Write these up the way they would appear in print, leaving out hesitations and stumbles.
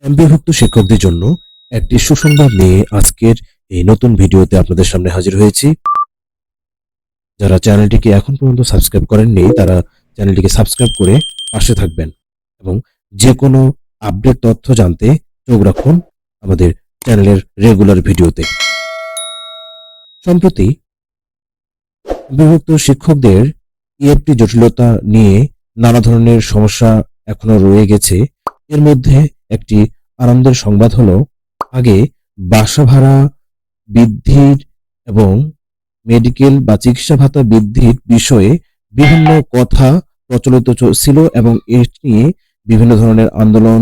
এমপিভুক্ত শিক্ষকদের জন্য একটি সুসংবাদ নিয়ে আজকের এই নতুন ভিডিওতে আপনাদের সামনে হাজির হয়েছি। যারা চ্যানেলটিকে এখন পর্যন্ত সাবস্ক্রাইব করেননি তারা চ্যানেলটিকে সাবস্ক্রাইব করে পাশে থাকবেন এবং যে কোনো আপডেট তথ্য জানতে চোখ রাখুন আমাদের চ্যানেলের রেগুলার ভিডিওতে। সম্প্রতি এমপিভুক্ত শিক্ষকদের ইএফটি জটিলতা নিয়ে নানা ধরনের সমস্যা এখনো রয়ে গেছে। এর মধ্যে একটি আনন্দের সংবাদ হলো, আগে বাসা ভাড়া বৃদ্ধির এবং মেডিকেল বা চিকিৎসা ভাতা বৃদ্ধির বিষয়ে বিভিন্ন কথা প্রচলিত ছিল এবং এর নিয়ে বিভিন্ন ধরনের আন্দোলন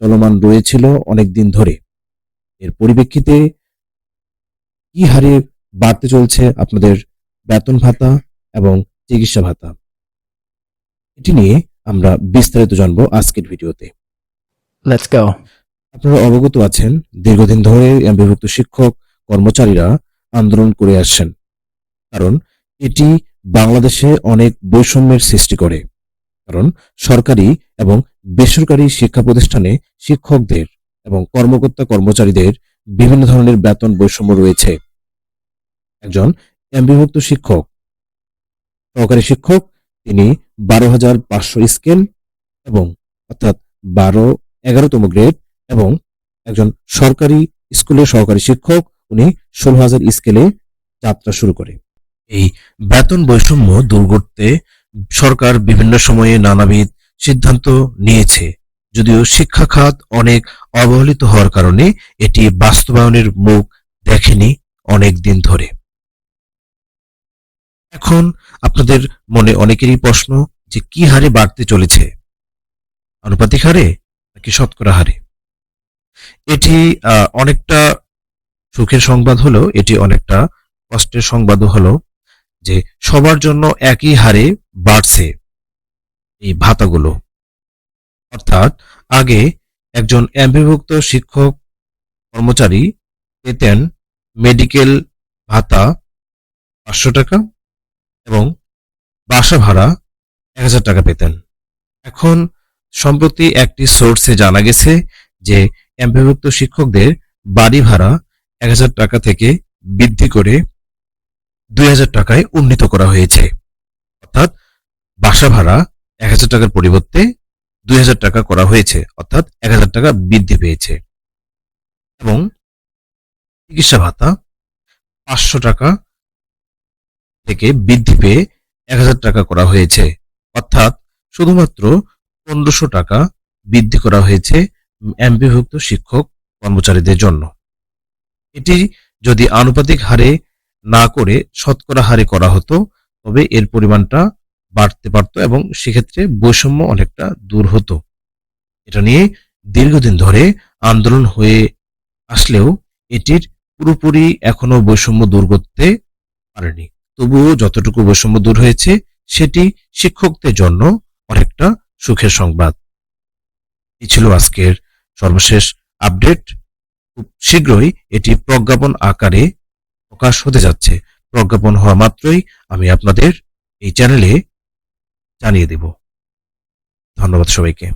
চলমান রয়েছিল অনেক দিন ধরে। এর পরিপ্রেক্ষিতে কি হারে বাড়তে চলছে আপনাদের বেতন ভাতা এবং চিকিৎসা ভাতা, এটি নিয়ে আমরা বিস্তারিত জানবো আজকের ভিডিওতে। Let's go. আপনারা অবগত আছেন, দীর্ঘদিন ধরে এমপিভুক্ত শিক্ষক কর্মচারীরা আন্দোলন করে আসছেন, কারণ এটি বাংলাদেশে অনেক বৈষম্যের সৃষ্টি করে। কারণ সরকারি এবং বেসরকারি শিক্ষা প্রতিষ্ঠানে শিক্ষকদের এবং কর্মকর্তা কর্মচারীদের বিভিন্ন ধরনের বেতন বৈষম্য রয়েছে। একজন এমপিভুক্ত শিক্ষক, সহকারী শিক্ষক, তিনি 12,500 স্কেল এবং অর্থাৎ 11তম গ্রেড, এবং একজন সরকারি স্কুলের সহকারী শিক্ষক উনি 16,000 স্কেলে যাত্রা শুরু করে। এই বেতন বৈষম্য দূর করতে সরকার বিভিন্ন সময়ে নানাবিধ সিদ্ধান্ত নিয়েছে, যদিও শিক্ষা খাত অনেক অবহেলিত হওয়ার কারণে এটি বাস্তবায়নের মুখ দেখেনি অনেক দিন ধরে। এখন আপনাদের মনে অনেকেরই প্রশ্ন যে কি হারে বাড়তে চলেছে, আনুপাতিক হারে নাকি শতকরা হারে? এটি অনেকটা সুখের সংবাদ হলো, এটি অনেকটা কষ্টের সংবাদও হলো যে সবার জন্য একই হারে বাড়ছে এই ভাতাগুলো। অর্থাৎ আগে একজন এমপিভুক্ত শিক্ষক কর্মচারী পেতেন মেডিকেল ভাতা 500 টাকা এবং বাসা ভাড়া 1,000 টাকা পেতেন। এখন সম্প্রতি একটি সোর্সে জানা গেছে যে এমপিভুক্ত শিক্ষকদের বাড়ি ভাড়া 1,000 টাকা থেকে বৃদ্ধি করে 2,000 টাকায় উন্নীত করা হয়েছে। অর্থাৎ বাসা ভাড়া 1,000 টাকার পরিবর্তে 2,000 টাকা করা হয়েছে, অর্থাৎ 1,000 টাকা বৃদ্ধি পেয়েছে। এবং চিকিৎসা ভাতা 500 টাকা থেকে বৃদ্ধি পেয়ে 1,000 টাকা করা হয়েছে, অর্থাৎ শুধুমাত্র 1,500 টাকা বৃদ্ধি করা হয়েছে এমপিভুক্ত শিক্ষক কর্মচারীদের জন্য। এটি যদি আনুপাতিক হারে না করে শতকরা হারে করা হতো তবে এর পরিমাণটা বাড়তে পারত এবং সেক্ষেত্রে বৈষম্য অনেকটা দূর হতো। এটা নিয়ে দীর্ঘদিন ধরে আন্দোলন হয়ে আসলেও এটির পুরোপুরি এখনো বৈষম্য দূর করতে পারেনি। তবুও যতটুকু বৈষম্য দূর হয়েছে সেটি শিক্ষকদের জন্য অনেকটা সুখের সংবাদ। এই ছিল আজকের সর্বশেষ আপডেট। খুব শীঘ্রই এটি প্রজ্ঞাপন আকারে প্রকাশ হতে যাচ্ছে। প্রজ্ঞাপন হওয়া মাত্রই আমি আপনাদের এই চ্যানেলে জানিয়ে দেব। ধন্যবাদ সবাইকে।